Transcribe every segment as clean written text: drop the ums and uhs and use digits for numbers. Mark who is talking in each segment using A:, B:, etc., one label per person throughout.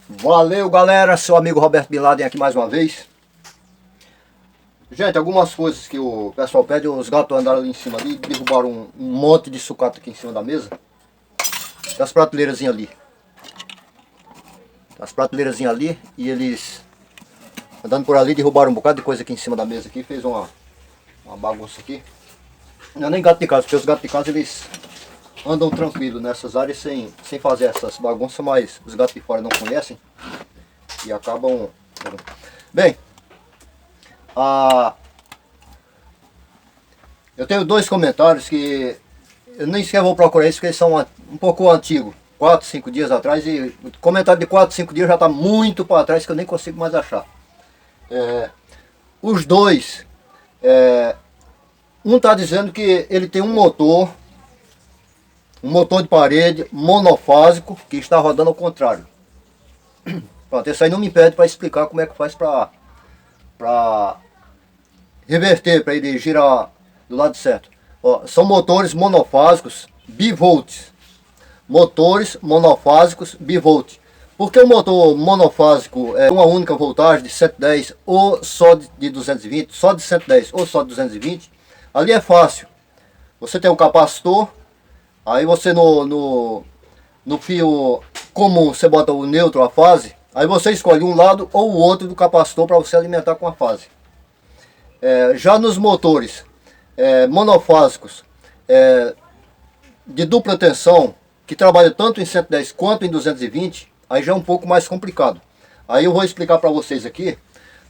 A: Valeu, galera, seu amigo Roberto Bin Laden aqui mais uma vez. Gente, algumas coisas que o pessoal pede, os gatos andaram ali em cima ali, derrubaram um monte de sucata aqui em cima da mesa. Tem as prateleiras ali. As prateleiras ali, e eles andando por ali derrubaram um bocado de coisa aqui em cima da mesa aqui, fez uma bagunça aqui. Não é nem gato de casa, porque os gatos de casa eles andam tranquilo nessas áreas sem fazer essas bagunças, mas os gatos de fora não conhecem e acabam... Bem, eu tenho dois comentários que eu nem sequer vou procurar isso, porque eles são um pouco antigos, 4, 5 dias atrás, e o comentário de 4, 5 dias já está muito para trás, que eu nem consigo mais achar. Os dois, um está dizendo que ele tem um motor de parede monofásico que está rodando ao contrário. Pronto, isso aí não me impede para explicar como é que faz para reverter, para ele girar do lado certo. Ó, são motores monofásicos bivolts. Motores monofásicos bivolt. Porque o motor monofásico é uma única voltagem de 110 ou só de 220, só de 110 ou só de 220, ali é fácil. Você tem um capacitor, aí você no fio comum você bota o neutro, a fase, aí você escolhe um lado ou o outro do capacitor para você alimentar com a fase. Já nos motores monofásicos de dupla tensão, que trabalha tanto em 110 quanto em 220, aí já é um pouco mais complicado. Aí eu vou explicar para vocês aqui.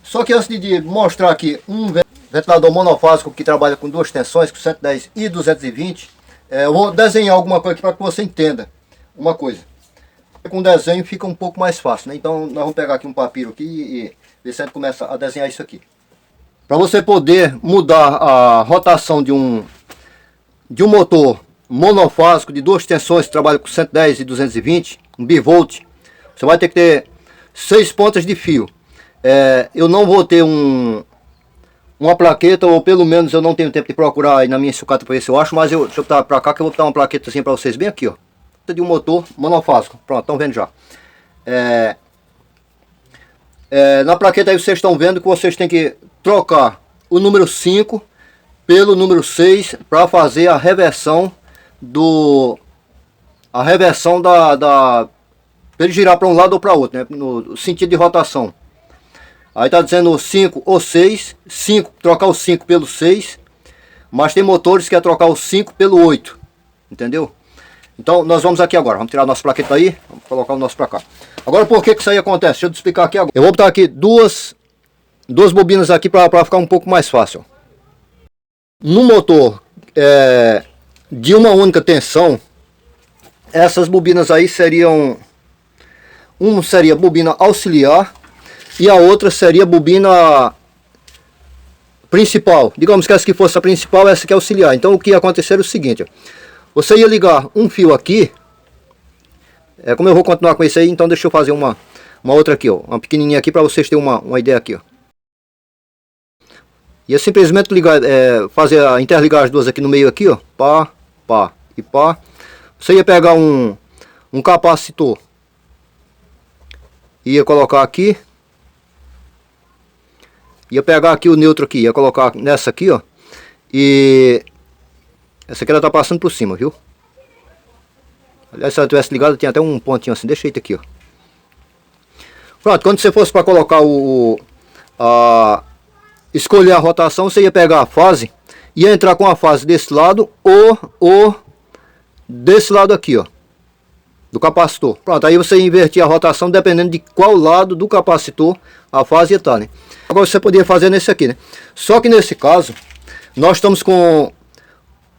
A: Só que antes de mostrar aqui um ventilador monofásico que trabalha com duas tensões, com 110 e 220, eu vou desenhar alguma coisa aqui para que você entenda uma coisa. Com desenho fica um pouco mais fácil, né? Então nós vamos pegar aqui um papiro aqui e ver se a gente começa a desenhar isso aqui. Para você poder mudar a rotação de um motor monofásico de duas tensões que trabalha com 110 e 220, um bivolt, você vai ter que ter 6 pontas de fio. Eu não vou ter uma plaqueta, ou pelo menos eu não tenho tempo de procurar aí na minha sucata para ver se eu acho, mas deixa eu botar para cá que eu vou botar uma plaqueta assim para vocês bem aqui, ó. De um motor monofásico. Pronto, estão vendo já. Na plaqueta aí vocês estão vendo que vocês têm que trocar o número 5 pelo número 6 para fazer a reversão para ele girar para um lado ou para outro, né? No sentido de rotação. Aí tá dizendo 5 ou 6, 5, trocar o 5 pelo 6, mas tem motores que é trocar o 5 pelo 8, entendeu? Então nós vamos aqui agora, vamos tirar a nossa plaqueta aí, vamos colocar o nosso para cá. Agora por que isso aí acontece? Deixa eu te explicar aqui agora. Eu vou botar aqui duas bobinas aqui para ficar um pouco mais fácil. No motor de uma única tensão, essas bobinas aí seriam, uma seria bobina auxiliar e a outra seria bobina principal. Digamos que essa que fosse a principal, essa que é auxiliar. Então o que ia acontecer é o seguinte, ó. Você ia ligar um fio aqui, como eu vou continuar com esse aí, então deixa eu fazer uma outra aqui, ó, uma pequenininha aqui para vocês terem uma ideia aqui, ó. Ia simplesmente ligar, fazer interligar as duas aqui no meio aqui, ó, pá, pá e pá. Você ia pegar um capacitor, ia colocar aqui, ia pegar aqui o neutro aqui, ia colocar nessa aqui, ó, e essa aqui ela tá passando por cima, viu? Aliás, se ela tivesse ligado, tinha até um pontinho assim, deixa eu aqui, ó. Pronto, quando você fosse para colocar escolher a rotação, você ia pegar a fase, ia entrar com a fase desse lado ou desse lado aqui, ó, do capacitor. Pronto, aí você invertia a rotação dependendo de qual lado do capacitor a fase ia estar, né? Agora você poderia fazer nesse aqui, né? Só que nesse caso, nós estamos com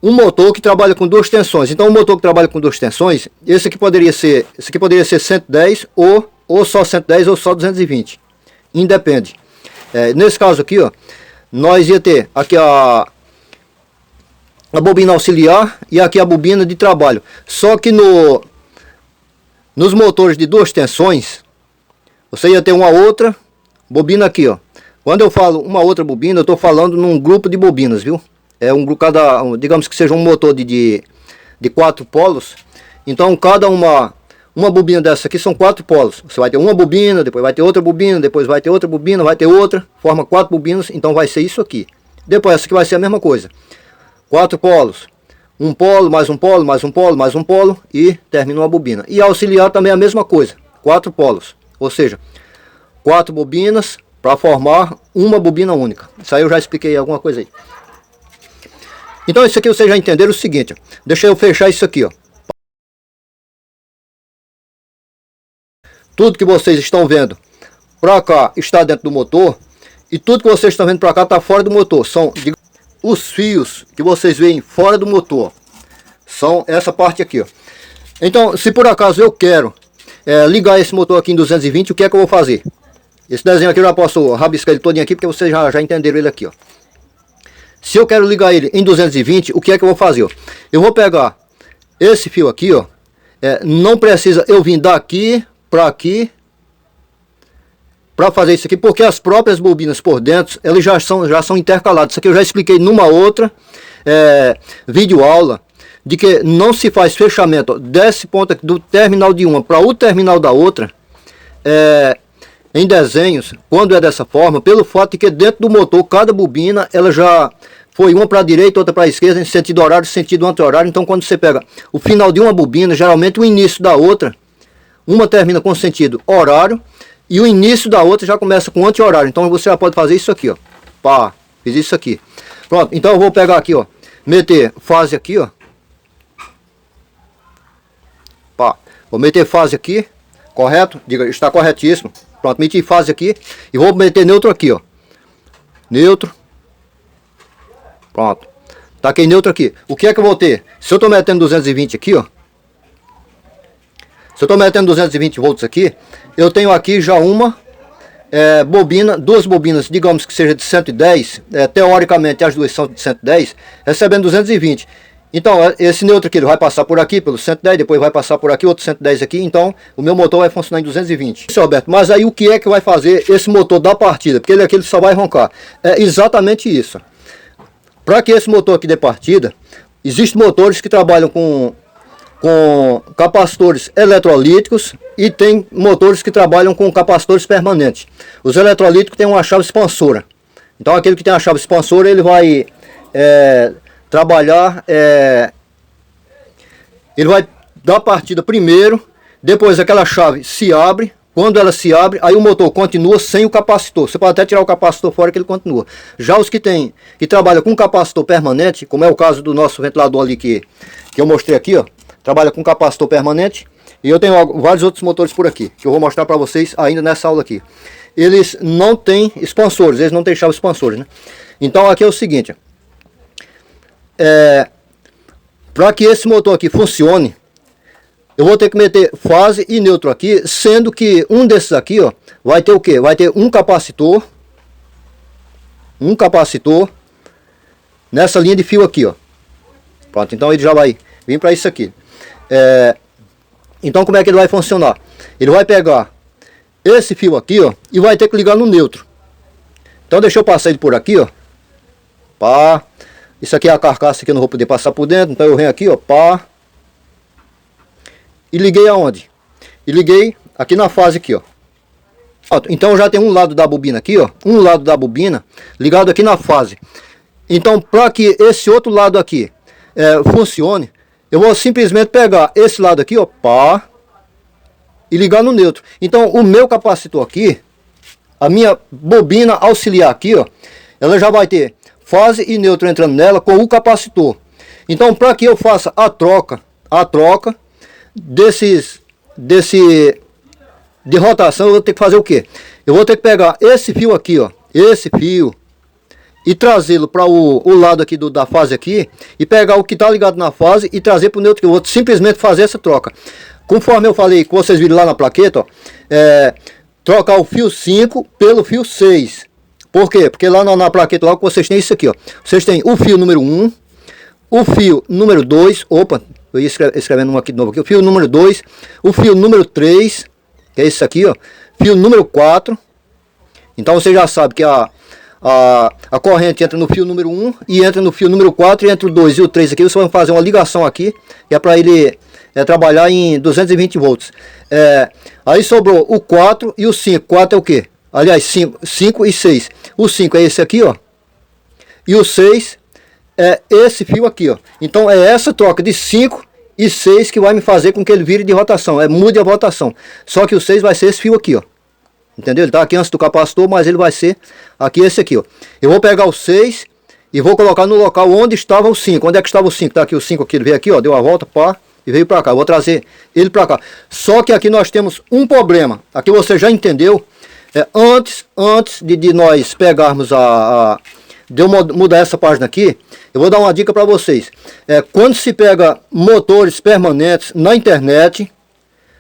A: um motor que trabalha com duas tensões. Então o motor que trabalha com duas tensões, esse aqui poderia ser 110 ou só 110 ou só 220. Independe. Nesse caso aqui, ó, nós ia ter aqui a bobina auxiliar e aqui a bobina de trabalho. Só que nos motores de duas tensões, você ia ter uma outra bobina aqui, ó. Quando eu falo uma outra bobina, eu estou falando num grupo de bobinas, viu? Um grupo, digamos que seja um motor de 4 polos. Então cada uma uma bobina dessa aqui são 4 polos. Você vai ter uma bobina, depois vai ter outra bobina, depois vai ter outra bobina, vai ter outra, forma 4 bobinas, então vai ser isso aqui. Depois essa aqui vai ser a mesma coisa. 4 polos, um polo, mais um polo, mais um polo, mais um polo e termina uma bobina. E auxiliar também é a mesma coisa, 4 polos, ou seja, 4 bobinas para formar uma bobina única. Isso aí eu já expliquei alguma coisa aí. Então isso aqui vocês já entenderam o seguinte, ó. Deixa eu fechar isso aqui, ó. Tudo que vocês estão vendo para cá está dentro do motor e tudo que vocês estão vendo para cá está fora do motor. São os fios que vocês veem fora do motor. São essa parte aqui, ó. Então, se por acaso eu quero ligar esse motor aqui em 220, o que é que eu vou fazer? Esse desenho aqui eu já posso rabiscar ele todinho aqui, porque vocês já entenderam ele aqui, ó. Se eu quero ligar ele em 220, o que é que eu vou fazer, ó? Eu vou pegar esse fio aqui, ó. Não precisa eu vir daqui para aqui para fazer isso aqui, porque as próprias bobinas por dentro elas já são intercaladas. Isso aqui eu já expliquei numa outra vídeo aula, de que não se faz fechamento, ó, desse ponto aqui, do terminal de uma para o terminal da outra, em desenhos, quando é dessa forma, pelo fato de que dentro do motor cada bobina ela já foi uma para a direita, outra para a esquerda, em sentido horário, sentido anti-horário. Então quando você pega o final de uma bobina, geralmente o início da outra, uma termina com sentido horário e o início da outra já começa com anti-horário. Então você já pode fazer isso aqui, ó. Pá, fiz isso aqui. Pronto, então eu vou pegar aqui, ó, meter fase aqui, ó. Pá, vou meter fase aqui, correto? Diga, está corretíssimo. Pronto, meti fase aqui e vou meter neutro aqui, ó. Neutro. Pronto. Taquei neutro aqui. O que é que eu vou ter? Se eu estou metendo 220 aqui, ó. Se eu estou metendo 220 volts aqui, eu tenho aqui já uma bobina, duas bobinas, digamos que seja de 110, teoricamente as duas são de 110, recebendo 220. Então esse neutro aqui ele vai passar por aqui, pelo 110, depois vai passar por aqui, outro 110 aqui, então o meu motor vai funcionar em 220. Isso, Alberto, mas aí o que é que vai fazer esse motor da partida? Porque ele aqui ele só vai roncar. É exatamente isso. Para que esse motor aqui dê partida, existem motores que trabalham com capacitores eletrolíticos e tem motores que trabalham com capacitores permanentes. Os eletrolíticos têm uma chave expansora. Então aquele que tem a chave expansora ele vai trabalhar, ele vai dar partida primeiro, depois aquela chave se abre. Quando ela se abre, aí o motor continua sem o capacitor. Você pode até tirar o capacitor fora que ele continua. Já os que trabalham com capacitor permanente, como é o caso do nosso ventilador ali que eu mostrei aqui, ó, trabalha com capacitor permanente. E eu tenho vários outros motores por aqui, que eu vou mostrar para vocês ainda nessa aula aqui. Eles não têm expansores, eles não têm chave expansores, né? Então aqui é o seguinte, para que esse motor aqui funcione, eu vou ter que meter fase e neutro aqui, sendo que um desses aqui, ó, vai ter o quê? Vai ter um capacitor nessa linha de fio aqui, ó. Pronto, então ele já vai vir para isso aqui. Então como é que ele vai funcionar? Ele vai pegar esse fio aqui, ó, e vai ter que ligar no neutro. Então deixa eu passar ele por aqui, ó. Pá. Isso aqui é a carcaça que eu não vou poder passar por dentro, então eu venho aqui, ó, pá. E liguei aonde? E liguei aqui na fase aqui, ó. Então eu já tenho um lado da bobina aqui, ó. Um lado da bobina ligado aqui na fase. Então para que esse outro lado aqui funcione, eu vou simplesmente pegar esse lado aqui, ó, pá, e ligar no neutro. Então o meu capacitor aqui, a minha bobina auxiliar aqui, ó, ela já vai ter fase e neutro entrando nela com o capacitor. Então para que eu faça a troca de rotação, eu vou ter que fazer o que? Eu vou ter que pegar esse fio aqui, ó, esse fio, e trazê-lo para o lado aqui da fase aqui, e pegar o que está ligado na fase e trazer para o neutro, que eu vou simplesmente fazer essa troca. Conforme eu falei, que vocês viram lá na plaqueta, ó, trocar o fio 5 pelo fio 6. Por quê? Porque lá na plaqueta lá vocês têm isso aqui, ó. Vocês têm o fio número 1, o fio número 2, opa, eu ia escrevendo um aqui de novo aqui, o fio número 2, o fio número 3, que é esse aqui, ó, fio número 4. Então você já sabe que a corrente entra no fio número 1 e entra no fio número 4, e entre o 2 e o 3 aqui você vai fazer uma ligação aqui, que é para ele trabalhar em 220 volts. Aí sobrou o 4 e o 5. 4 é o quê? Aliás, 5 e 6. O 5 é esse aqui, ó. E o 6 é esse fio aqui, ó. Então é essa troca de 5 e 6 que vai me fazer com que ele vire de rotação. Mude a rotação. Só que o 6 vai ser esse fio aqui, ó. Entendeu? Ele tá aqui antes do capacitor, mas ele vai ser aqui esse aqui, ó. Eu vou pegar o 6 e vou colocar no local onde estava o 5. Onde é que estava o 5? Tá aqui o 5 aqui, ele veio aqui, ó. Deu a volta, pá, e veio pra cá. Eu vou trazer ele pra cá. Só que aqui nós temos um problema. Aqui você já entendeu. Antes de nós pegarmos de eu mudar essa página aqui, eu vou dar uma dica para vocês. Quando se pega motores permanentes na internet,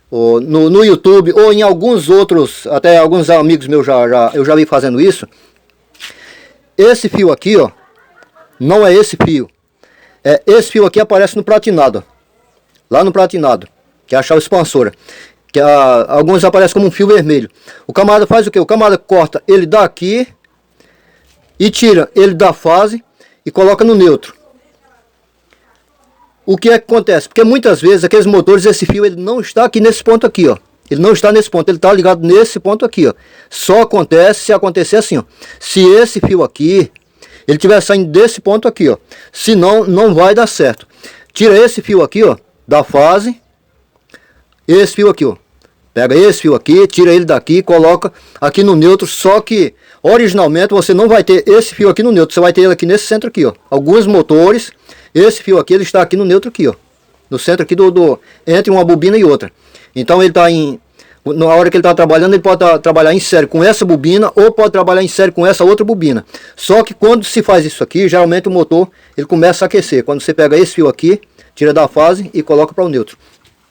A: ou no YouTube, ou em alguns outros, até alguns amigos meus eu já vi fazendo isso. Esse fio aqui, ó, não é esse fio. Esse fio aqui aparece no platinado, ó, lá no platinado, que é a chave expansora. Que alguns aparecem como um fio vermelho. O camarada faz o que? O camarada corta ele daqui e tira ele da fase e coloca no neutro. O que é que acontece? Porque muitas vezes aqueles motores, esse fio ele não está aqui nesse ponto aqui, ó. Ele não está nesse ponto, ele está ligado nesse ponto aqui, ó. Só acontece se acontecer assim, ó. Se esse fio aqui ele estiver saindo desse ponto aqui, ó. Senão não vai dar certo. Tira esse fio aqui, ó, da fase. Esse fio aqui, ó. Pega esse fio aqui, tira ele daqui, coloca aqui no neutro. Só que originalmente você não vai ter esse fio aqui no neutro. Você vai ter ele aqui nesse centro aqui, ó. Alguns motores, esse fio aqui, ele está aqui no neutro aqui, ó. No centro aqui entre uma bobina e outra. Então ele está na hora que ele está trabalhando, ele pode trabalhar em série com essa bobina ou pode trabalhar em série com essa outra bobina. Só que quando se faz isso aqui, geralmente o motor ele começa a aquecer. Quando você pega esse fio aqui, tira da fase e coloca para o neutro.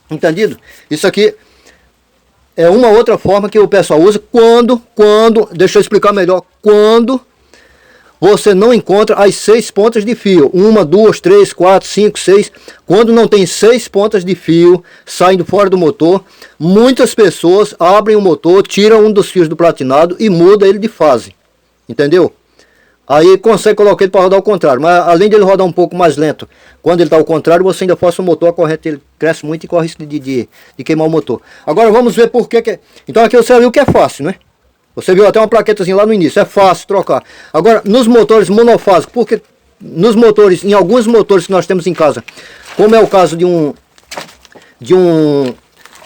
A: Entendido? Isso aqui é uma outra forma que o pessoal usa deixa eu explicar melhor, quando você não encontra as 6 pontas de fio, 1, 2, 3, 4, 5, 6, quando não tem 6 pontas de fio saindo fora do motor, muitas pessoas abrem o motor, tiram um dos fios do platinado e muda ele de fase, entendeu? Aí consegue colocar ele para rodar ao contrário, mas além de ele rodar um pouco mais lento, quando ele está ao contrário, você ainda força o motor, a corrente ele cresce muito e corre risco de queimar o motor. Agora vamos ver por que. Então aqui você viu que é fácil, né? Você viu até uma plaquetazinha lá no início, é fácil trocar. Agora nos motores monofásicos, porque em alguns motores que nós temos em casa, como é o caso de um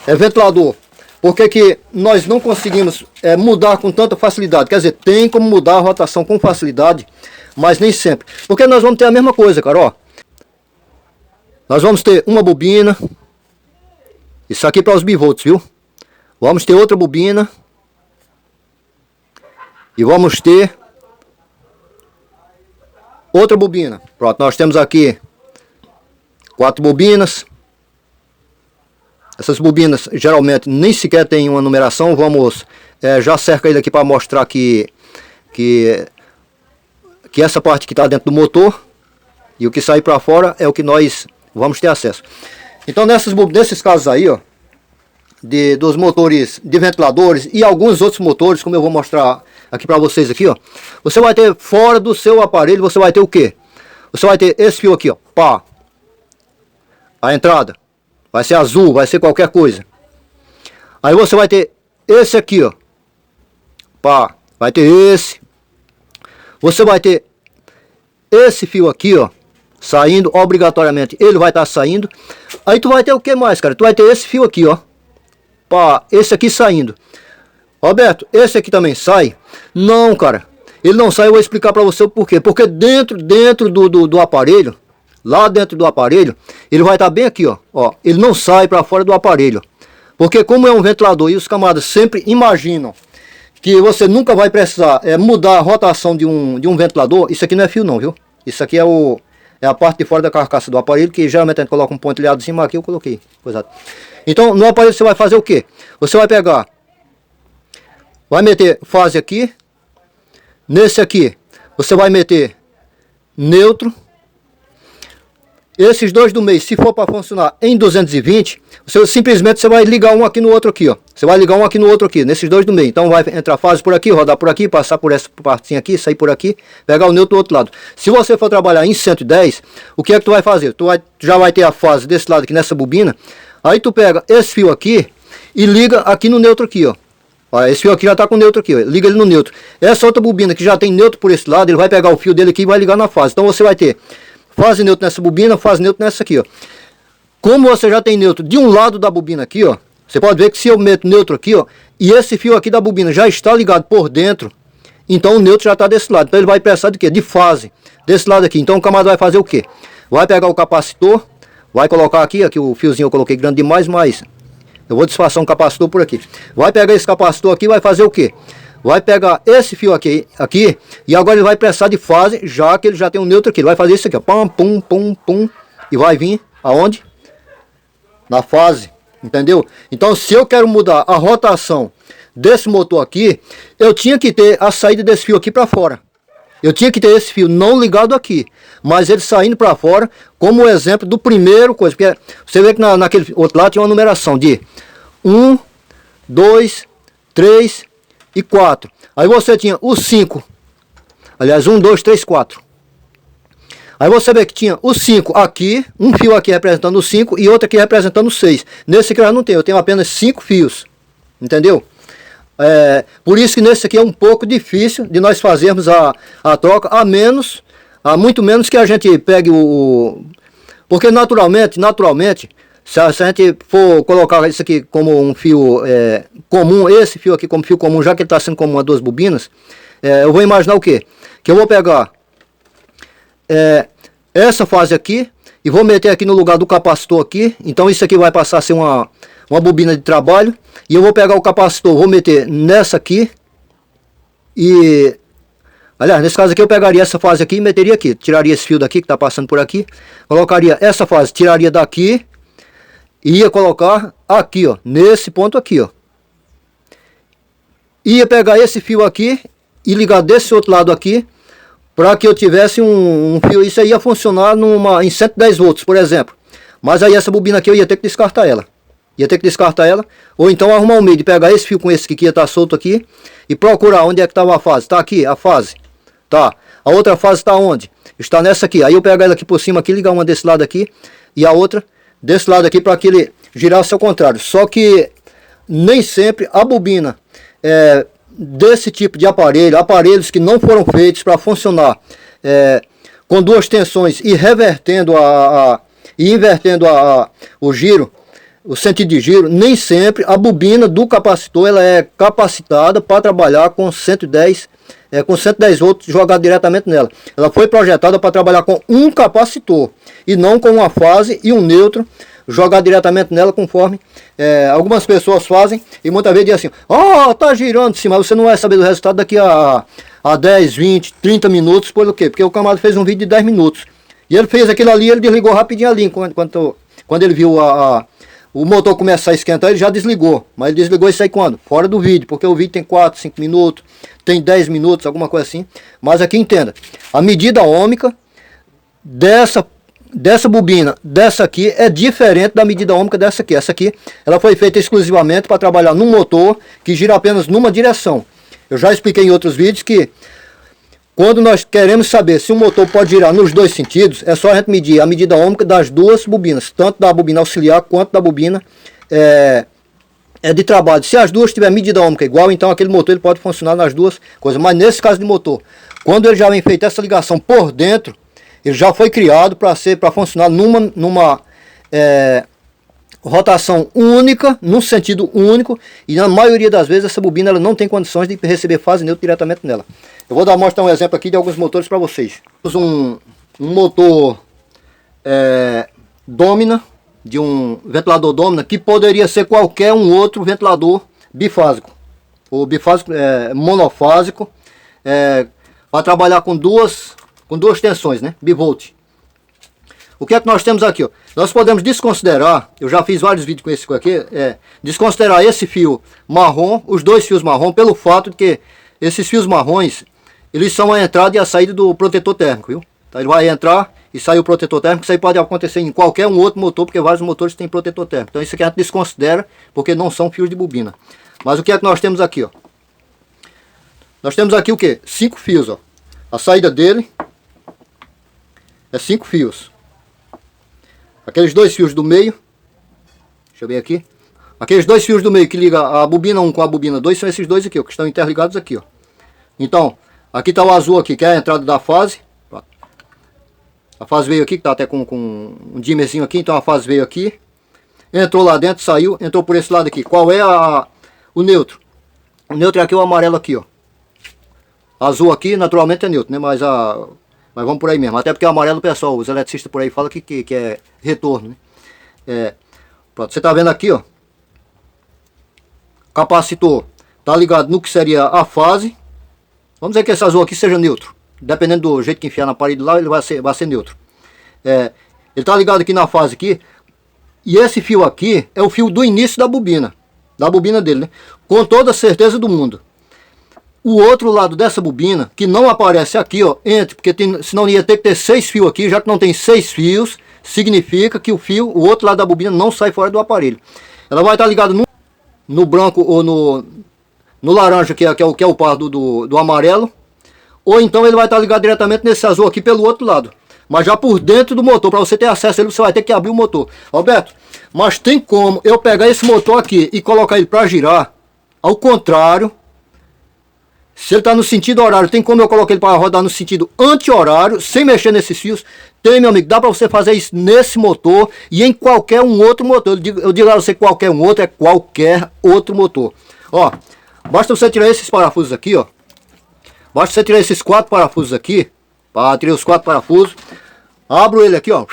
A: ventilador, por que nós não conseguimos mudar com tanta facilidade? Quer dizer, tem como mudar a rotação com facilidade, mas nem sempre. Porque nós vamos ter a mesma coisa, cara, ó. Nós vamos ter uma bobina. Isso aqui para os bivolts, viu? Vamos ter outra bobina. E vamos ter outra bobina. Pronto, nós temos aqui 4 bobinas. Essas bobinas geralmente nem sequer tem uma numeração. Vamos já cerca ele aqui para mostrar que essa parte que está dentro do motor e o que sai para fora é o que nós vamos ter acesso. Então nesses casos aí, ó, dos motores de ventiladores e alguns outros motores, como eu vou mostrar aqui para vocês aqui, ó, você vai ter fora do seu aparelho, você vai ter o que? Você vai ter esse fio aqui, ó, pá, a entrada vai ser azul, vai ser qualquer coisa. Aí você vai ter esse aqui, ó, pá, vai ter esse. Você vai ter esse fio aqui, ó, saindo obrigatoriamente, ele vai estar saindo. Aí tu vai ter o que mais, cara? Tu vai ter esse fio aqui, ó, pá, esse aqui saindo. Roberto, esse aqui também sai? Não, cara, ele não sai. Eu vou explicar para você o porquê. Porque dentro do aparelho, lá dentro do aparelho, ele vai estar bem aqui, ó. Ele não sai para fora do aparelho. Porque como é um ventilador e os camaradas sempre imaginam que você nunca vai precisar mudar a rotação de um ventilador, isso aqui não é fio não, viu? Isso aqui é a parte de fora da carcaça do aparelho, que geralmente a gente coloca um pontilhado em cima. Aqui eu coloquei, coisado. Então no aparelho você vai fazer o que? Você vai pegar, vai meter fase aqui. Nesse aqui você vai meter neutro. Esses dois do meio, se for para funcionar em 220, você vai ligar um aqui no outro aqui, ó. Você vai ligar um aqui no outro aqui, nesses dois do meio. Então vai entrar fase por aqui, rodar por aqui, passar por essa partezinha aqui, sair por aqui, pegar o neutro do outro lado. Se você for trabalhar em 110, o que é que tu vai fazer? Já vai ter a fase desse lado aqui nessa bobina. Aí tu pega esse fio aqui e liga aqui no neutro aqui, ó. Ó, esse fio aqui já tá com neutro aqui, ó. Liga ele no neutro. Essa outra bobina que já tem neutro por esse lado, ele vai pegar o fio dele aqui e vai ligar na fase. Então você vai ter fase neutro nessa bobina, fase neutro nessa aqui, ó. Como você já tem neutro de um lado da bobina aqui, ó, você pode ver que se eu meto neutro aqui, ó, e esse fio aqui da bobina já está ligado por dentro, então o neutro já está desse lado. Então ele vai precisar de quê? De fase, desse lado aqui. Então o camarada vai fazer o quê? Vai pegar o capacitor, vai colocar aqui o fiozinho eu coloquei grande demais, mas eu vou disfarçar um capacitor por aqui. Vai pegar esse capacitor aqui e vai fazer o quê? Vai pegar esse fio aqui, e agora ele vai precisar de fase, já que ele já tem um neutro aqui. Ele vai fazer isso aqui, ó, pum, pum, pum, pum, e vai vir aonde? Na fase, entendeu? Então se eu quero mudar a rotação desse motor aqui, eu tinha que ter a saída desse fio aqui para fora. Eu tinha que ter esse fio não ligado aqui, mas ele saindo para fora, como exemplo do primeiro coisa. Porque você vê que naquele outro lado tinha uma numeração de 1, 2, 3 e 4. Aí você tinha os 5. Aliás, 1, 2, 3, 4. Aí você vê que tinha os 5 aqui, um fio aqui representando os 5 e outro aqui representando os 6. Nesse aqui eu não tenho, eu tenho apenas 5 fios. Entendeu? Por isso que nesse aqui é um pouco difícil de nós fazermos a troca, a muito menos que a gente pegue porque naturalmente, se a gente for colocar isso aqui como um fio comum, esse fio aqui como fio comum, já que ele está sendo comum a duas bobinas, eu vou imaginar o quê? Que eu vou pegar essa fase aqui e vou meter aqui no lugar do capacitor aqui, então isso aqui vai passar a ser uma bobina de trabalho, e eu vou pegar o capacitor, vou meter nessa aqui, e aliás, nesse caso aqui eu pegaria essa fase aqui e meteria aqui, tiraria esse fio daqui que está passando por aqui, colocaria essa fase, tiraria daqui, e ia colocar aqui, ó, nesse ponto aqui, ó. Ia pegar esse fio aqui e ligar desse outro lado aqui, para que eu tivesse um fio, isso aí ia funcionar em 110 volts, por exemplo. Mas aí essa bobina aqui eu ia ter que descartar ela. Ou então arrumar um meio de pegar esse fio com esse que ia estar solto aqui e procurar onde é que estava a fase. Está aqui a fase. Tá. A outra fase está onde? Está nessa aqui. Aí eu pego ela aqui por cima aqui, ligar uma desse lado aqui e a outra desse lado aqui para que ele girasse ao contrário. Só que nem sempre a bobina desse tipo de aparelhos que não foram feitos para funcionar com duas tensões e revertendo e invertendo o giro, o sentido de giro, nem sempre a bobina do capacitor ela é capacitada para trabalhar com 110 volts jogado diretamente nela. Ela foi projetada para trabalhar com um capacitor e não com uma fase e um neutro jogado diretamente nela, conforme algumas pessoas fazem, e muitas vezes dizem assim, tá girando sim, mas você não vai saber do resultado daqui a 10, 20, 30 minutos, por quê? Porque o camarada fez um vídeo de 10 minutos, e ele fez aquilo ali, ele desligou rapidinho ali, quando ele viu o motor começar a esquentar, ele já desligou. Mas ele desligou isso aí quando? Fora do vídeo, porque o vídeo tem 4, 5 minutos, tem 10 minutos, alguma coisa assim. Mas aqui entenda, a medida ômica dessa bobina, dessa aqui, é diferente da medida ômica dessa aqui. Essa aqui, ela foi feita exclusivamente para trabalhar num motor que gira apenas numa direção. Eu já expliquei em outros vídeos que quando nós queremos saber se um motor pode girar nos dois sentidos, é só a gente medir a medida ômica das duas bobinas, tanto da bobina auxiliar quanto da bobina de trabalho. Se as duas tiverem medida ômica igual, então aquele motor ele pode funcionar nas duas coisas. Mas nesse caso de motor, quando ele já vem feita essa ligação por dentro, ele já foi criado para funcionar numa rotação única, num sentido único, e na maioria das vezes essa bobina ela não tem condições de receber fase neutra diretamente nela. Eu vou mostrar um exemplo aqui de alguns motores para vocês. Um motor Domina, de um ventilador Domina, que poderia ser qualquer um outro ventilador bifásico, ou bifásico monofásico, para trabalhar com duas tensões, né, bivolt. O que é que nós temos aqui, ó? Nós podemos desconsiderar, eu já fiz vários vídeos com esse aqui, desconsiderar esse fio marrom, os dois fios marrom, pelo fato de que esses fios marrons, eles são a entrada e a saída do protetor térmico, viu? Então ele vai entrar e sair o protetor térmico. Isso aí pode acontecer em qualquer um outro motor, porque vários motores têm protetor térmico. Então isso aqui a gente desconsidera, porque não são fios de bobina. Mas o que é que nós temos aqui, ó? Nós temos aqui o que? 5 fios, ó. A saída dele é 5 fios. Aqueles dois fios do meio Deixa eu ver aqui. Aqueles dois fios do meio que liga a bobina 1 com a bobina 2 são esses dois aqui, ó, que estão interligados aqui, ó. Então, aqui está o azul aqui, que é a entrada da fase. A fase veio aqui, que está até com um dimmerzinho aqui, então a fase veio aqui. Entrou lá dentro, saiu, entrou por esse lado aqui. Qual é o neutro? O neutro é aqui, o amarelo aqui, ó. Azul aqui, naturalmente é neutro, né? Mas vamos por aí mesmo. Até porque o amarelo, pessoal, os eletricistas por aí falam que é retorno, né? Pronto, você tá vendo aqui, ó. Capacitor tá ligado no que seria a fase. Vamos dizer que esse azul aqui seja neutro. Dependendo do jeito que enfiar na parede lá, ele vai ser neutro. Ele tá ligado aqui na fase aqui. E esse fio aqui é o fio do início da bobina. Da bobina dele, né? Com toda a certeza do mundo. O outro lado dessa bobina, que não aparece aqui, ó, porque senão ia ter que ter 6 fios aqui, já que não tem 6 fios, significa que o outro lado da bobina não sai fora do aparelho. Ela vai estar ligada no branco ou no laranja, que é o par do amarelo, ou então ele vai estar ligado diretamente nesse azul aqui pelo outro lado. Mas já por dentro do motor, para você ter acesso a ele, você vai ter que abrir o motor. Roberto, mas tem como eu pegar esse motor aqui e colocar ele para girar ao contrário? Se ele está no sentido horário, tem como eu colocar ele para rodar no sentido anti-horário, sem mexer nesses fios? Tem, meu amigo, dá para você fazer isso nesse motor e em qualquer um outro motor. Eu digo a você qualquer um outro, é qualquer outro motor. Ó, basta você tirar esses parafusos aqui, ó. Basta você tirar esses 4 parafusos aqui. Tirei os 4 parafusos. Abro ele aqui, ó.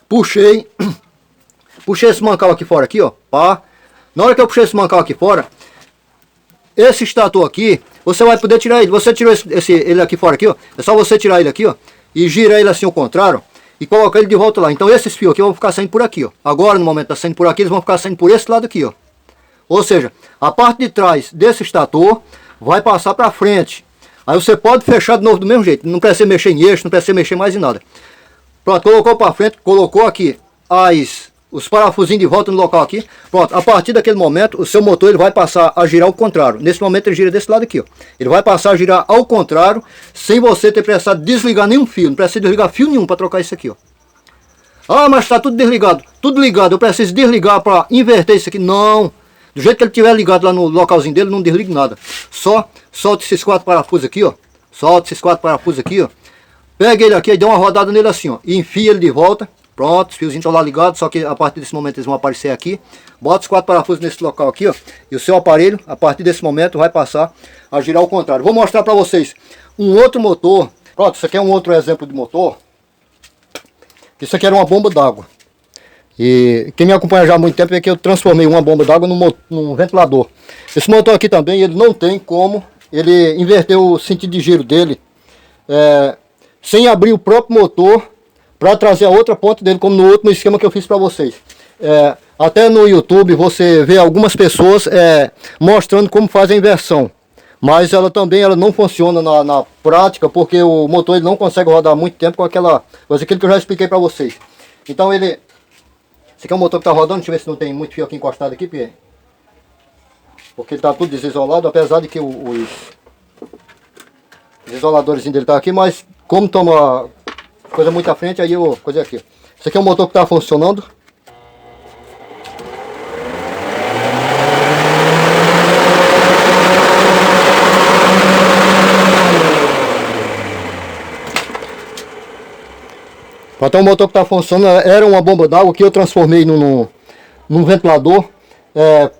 A: Puxei. Puxei esse mancal aqui fora, aqui, ó. Na hora que eu puxei esse mancal aqui fora, esse estator aqui, você vai poder tirar ele. Você tirou ele aqui fora, aqui, ó. É só você tirar ele aqui, ó. E girar ele assim ao contrário. E colocar ele de volta lá. Então esses fios aqui vão ficar saindo por aqui, ó. Agora, no momento tá saindo por aqui, eles vão ficar saindo por esse lado aqui, ó. Ou seja, a parte de trás desse estator vai passar para frente. Aí você pode fechar de novo do mesmo jeito. Não precisa mexer em eixo, não precisa mexer mais em nada. Pronto, colocou para frente, colocou aqui os parafusinhos de volta no local aqui. Pronto, a partir daquele momento, o seu motor ele vai passar a girar ao contrário. Nesse momento ele gira desse lado aqui, ó. Ele vai passar a girar ao contrário, sem você ter precisado desligar nenhum fio. Não precisa desligar fio nenhum para trocar isso aqui, ó. Ah, mas está tudo desligado. Tudo ligado, eu preciso desligar para inverter isso aqui. Não. Do jeito que ele estiver ligado lá no localzinho dele, não desligue nada. Só solta esses 4 parafusos aqui, ó. Solta esses 4 parafusos aqui, ó. Pega ele aqui e dá uma rodada nele assim, ó. E enfia ele de volta. Pronto, os fiozinhos estão lá ligados, só que a partir desse momento eles vão aparecer aqui. Bota os 4 parafusos nesse local aqui, ó. E o seu aparelho, a partir desse momento, vai passar a girar ao contrário. Vou mostrar para vocês um outro motor. Pronto, isso aqui é um outro exemplo de motor. Isso aqui era uma bomba d'água. E quem me acompanha já há muito tempo é que eu transformei uma bomba d'água num ventilador. Esse motor aqui também, ele não tem como ele inverter o sentido de giro dele sem abrir o próprio motor para trazer a outra ponta dele, como no último esquema que eu fiz para vocês. Até no YouTube você vê algumas pessoas mostrando como faz a inversão. Mas ela não funciona na prática, porque o motor ele não consegue rodar muito tempo com aquilo que eu já expliquei para vocês. Então esse aqui é um motor que está rodando, deixa eu ver se não tem muito fio aqui encostado aqui, porque ele está tudo desisolado, apesar de que os isoladores dele estão aqui, mas como toma coisa muito à frente, aí eu coisa aqui. Esse aqui é um motor que está funcionando. Então o motor que está funcionando era uma bomba d'água que eu transformei num ventilador.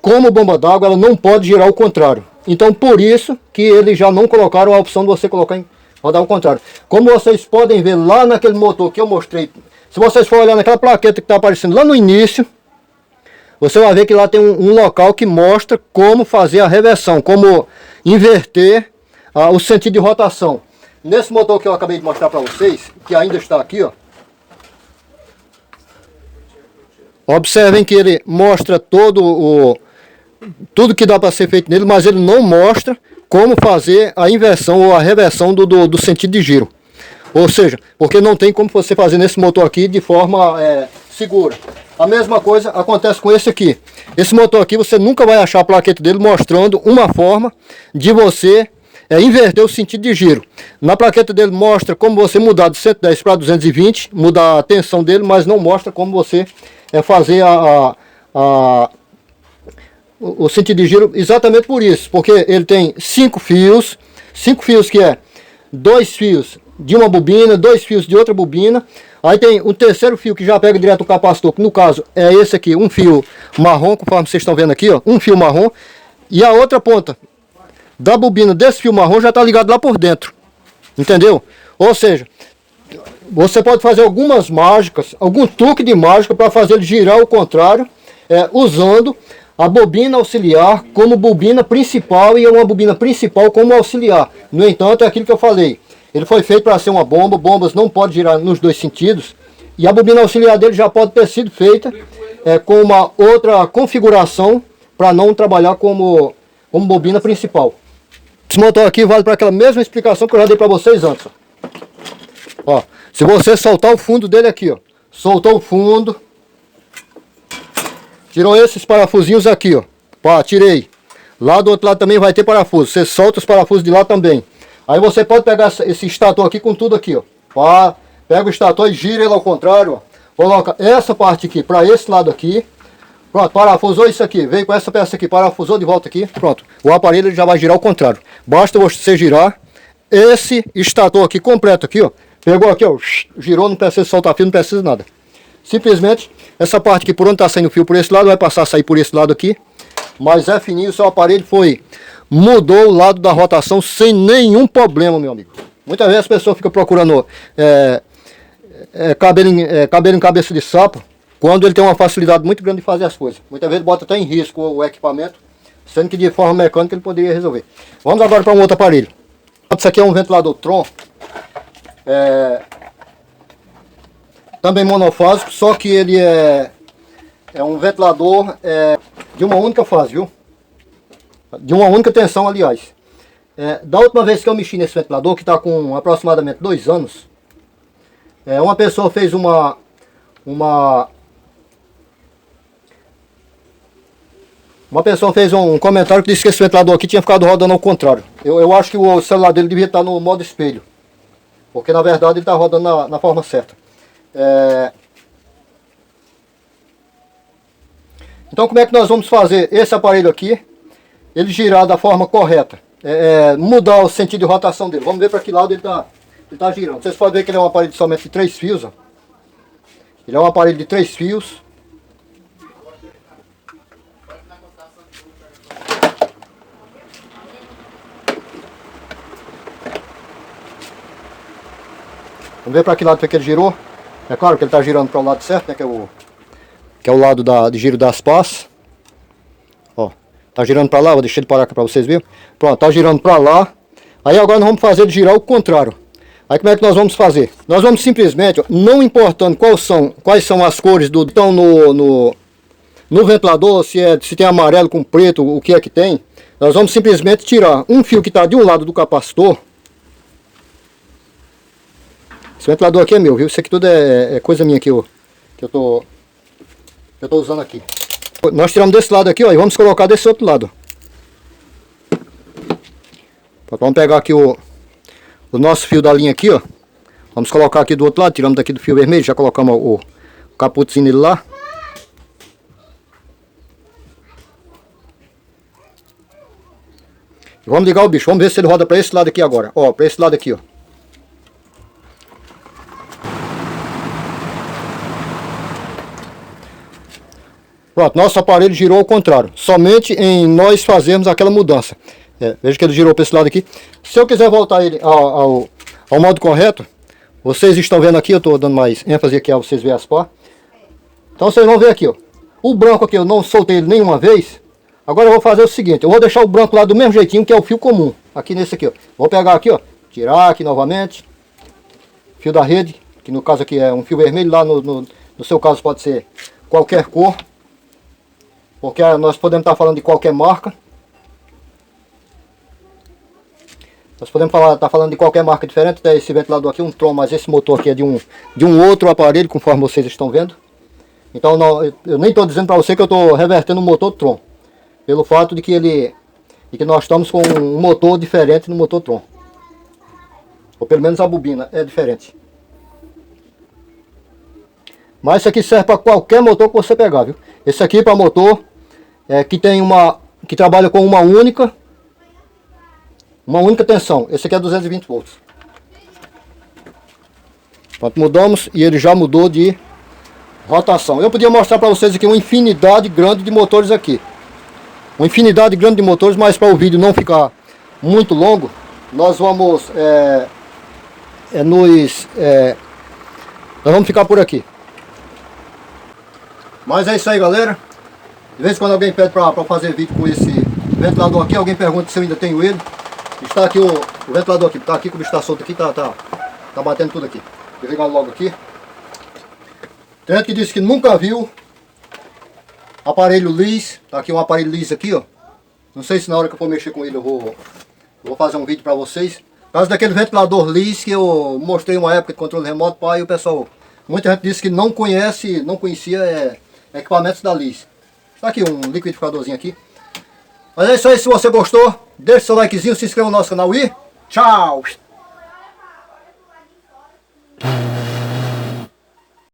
A: Como bomba d'água ela não pode girar ao contrário. Então por isso que eles já não colocaram a opção de você colocar rodar ao contrário. Como vocês podem ver lá naquele motor que eu mostrei. Se vocês forem olhar naquela plaqueta que está aparecendo lá no início, você vai ver que lá tem um local que mostra como fazer a reversão. Como inverter o sentido de rotação. Nesse motor que eu acabei de mostrar para vocês, que ainda está aqui, ó. Observem que ele mostra tudo que dá para ser feito nele, mas ele não mostra como fazer a inversão ou a reversão do sentido de giro. Ou seja, porque não tem como você fazer nesse motor aqui de forma segura. A mesma coisa acontece com esse aqui. Esse motor aqui você nunca vai achar a plaqueta dele mostrando uma forma de você inverter o sentido de giro. Na plaqueta dele mostra como você mudar de 110 para 220, mudar a tensão dele, mas não mostra como você fazer o sentido de giro exatamente por isso, porque ele tem 5 fios que é 2 fios de uma bobina, 2 fios de outra bobina, aí tem o terceiro fio que já pega direto o capacitor, que no caso é esse aqui, um fio marrom, conforme vocês estão vendo aqui, ó, um fio marrom, e a outra ponta da bobina desse fio marrom já está ligado lá por dentro, entendeu? Ou seja, você pode fazer algumas mágicas, algum truque de mágica para fazer ele girar ao contrário, usando a bobina auxiliar como bobina principal e uma bobina principal como auxiliar. No entanto, é aquilo que eu falei. Ele foi feito para ser uma bomba, bombas não podem girar nos dois sentidos. E a bobina auxiliar dele já pode ter sido feita com uma outra configuração para não trabalhar como bobina principal. Esse motor aqui vale para aquela mesma explicação que eu já dei para vocês antes. Ó, se você soltar o fundo dele aqui, ó, soltou o fundo, tirou esses parafusinhos aqui, ó. Pá, tirei. Lá do outro lado também vai ter parafuso. Você solta os parafusos de lá também. Aí você pode pegar esse estator aqui com tudo aqui, ó. Pá, pega o estator e gira ele ao contrário, ó. Coloca essa parte aqui para esse lado aqui. Pronto, parafusou isso aqui. Veio com essa peça aqui, parafusou de volta aqui. Pronto. O aparelho já vai girar ao contrário. Basta você girar esse estator aqui completo aqui, ó. Pegou aqui, ó. Girou, não precisa soltar fio, não precisa nada. Simplesmente, essa parte aqui por onde está saindo o fio por esse lado, vai passar a sair por esse lado aqui. Mas é fininho, o seu aparelho mudou o lado da rotação sem nenhum problema, meu amigo. Muitas vezes as pessoas ficam procurando cabelo em cabeça de sapo, quando ele tem uma facilidade muito grande de fazer as coisas. Muitas vezes bota até em risco o equipamento, sendo que de forma mecânica ele poderia resolver. Vamos agora para um outro aparelho. Isso aqui é um ventilador Tron. Também monofásico, só que ele é um ventilador de uma única fase, viu? De uma única tensão, aliás. Da última vez que eu mexi nesse ventilador, que está com aproximadamente 2 anos, uma pessoa fez uma pessoa fez um comentário que disse que esse ventilador aqui tinha ficado rodando ao contrário. Eu acho que o celular dele devia estar no modo espelho, porque na verdade ele está rodando na forma certa. Então como é que nós vamos fazer esse aparelho aqui, ele girar da forma correta, mudar o sentido de rotação dele? Vamos ver para que lado ele está girando. Vocês podem ver que ele é um aparelho somente de 3 fios, ó. Ele é um aparelho de 3 fios. Vamos ver para que lado foi que ele girou. É claro que ele está girando para o lado certo, né? Que é o lado de giro das pás. Ó, tá girando para lá, vou deixar ele parar aqui para vocês verem. Pronto, tá girando para lá. Aí agora nós vamos fazer ele girar o contrário. Aí como é que nós vamos fazer? Nós vamos simplesmente, ó, não importando quais são as cores do estão no ventilador, se tem amarelo com preto, o que é que tem, nós vamos simplesmente tirar um fio que está de um lado do capacitor. Esse ventilador aqui é meu, viu? Isso aqui tudo é coisa minha aqui, ó, que eu tô usando aqui. Nós tiramos desse lado aqui, ó, e vamos colocar desse outro lado. Vamos pegar aqui o nosso fio da linha aqui, ó. Vamos colocar aqui do outro lado, tiramos daqui do fio vermelho, já colocamos o capuzinho dele lá. Vamos ligar o bicho, vamos ver se ele roda para esse lado aqui agora. Ó, para esse lado aqui, ó. Pronto, nosso aparelho girou ao contrário. Somente em nós fazermos aquela mudança. Veja que ele girou para esse lado aqui. Se eu quiser voltar ele ao modo correto, vocês estão vendo aqui, eu estou dando mais ênfase aqui a vocês verem as pás. Então vocês vão ver aqui, ó. O branco aqui eu não soltei ele nenhuma vez. Agora eu vou fazer o seguinte, eu vou deixar o branco lá do mesmo jeitinho que é o fio comum. Aqui nesse aqui, ó. Vou pegar aqui, ó. Tirar aqui novamente. Fio da rede, que no caso aqui é um fio vermelho, lá no seu caso pode ser qualquer cor. Porque nós podemos estar falando de qualquer marca. Nós podemos estar falando de qualquer marca diferente. Tem esse ventilador aqui, um Tron, mas esse motor aqui é de um outro aparelho, conforme vocês estão vendo. Então eu nem estou dizendo para você que eu estou revertendo o motor Tron. Pelo fato de que nós estamos com um motor diferente no motor Tron. Ou pelo menos a bobina é diferente. Mas isso aqui serve para qualquer motor que você pegar, viu? Esse aqui para motor que tem que trabalha com uma única tensão. Esse aqui é 220 volts. Pronto, mudamos e ele já mudou de rotação. Eu podia mostrar para vocês aqui uma infinidade grande de motores aqui. Uma infinidade grande de motores, mas para o vídeo não ficar muito longo, nós vamos nós vamos ficar por aqui. Mas é isso aí, galera. De vez em quando alguém pede para fazer vídeo com esse ventilador aqui, alguém pergunta se eu ainda tenho ele. Está aqui o ventilador aqui, tá aqui, que o bicho está solto aqui, tá batendo tudo aqui. Vou ligar logo aqui. Tem gente que disse que nunca viu aparelho lis. Tá aqui um aparelho lis aqui, ó. Não sei se na hora que eu for mexer com ele eu vou fazer um vídeo para vocês. Por causa daquele ventilador lis que eu mostrei uma época de controle remoto, pai, e o pessoal, muita gente disse que não conhecia equipamentos da lis. Está aqui um liquidificadorzinho aqui. Mas é isso aí, se você gostou, deixe seu likezinho, se inscreva no nosso canal e tchau!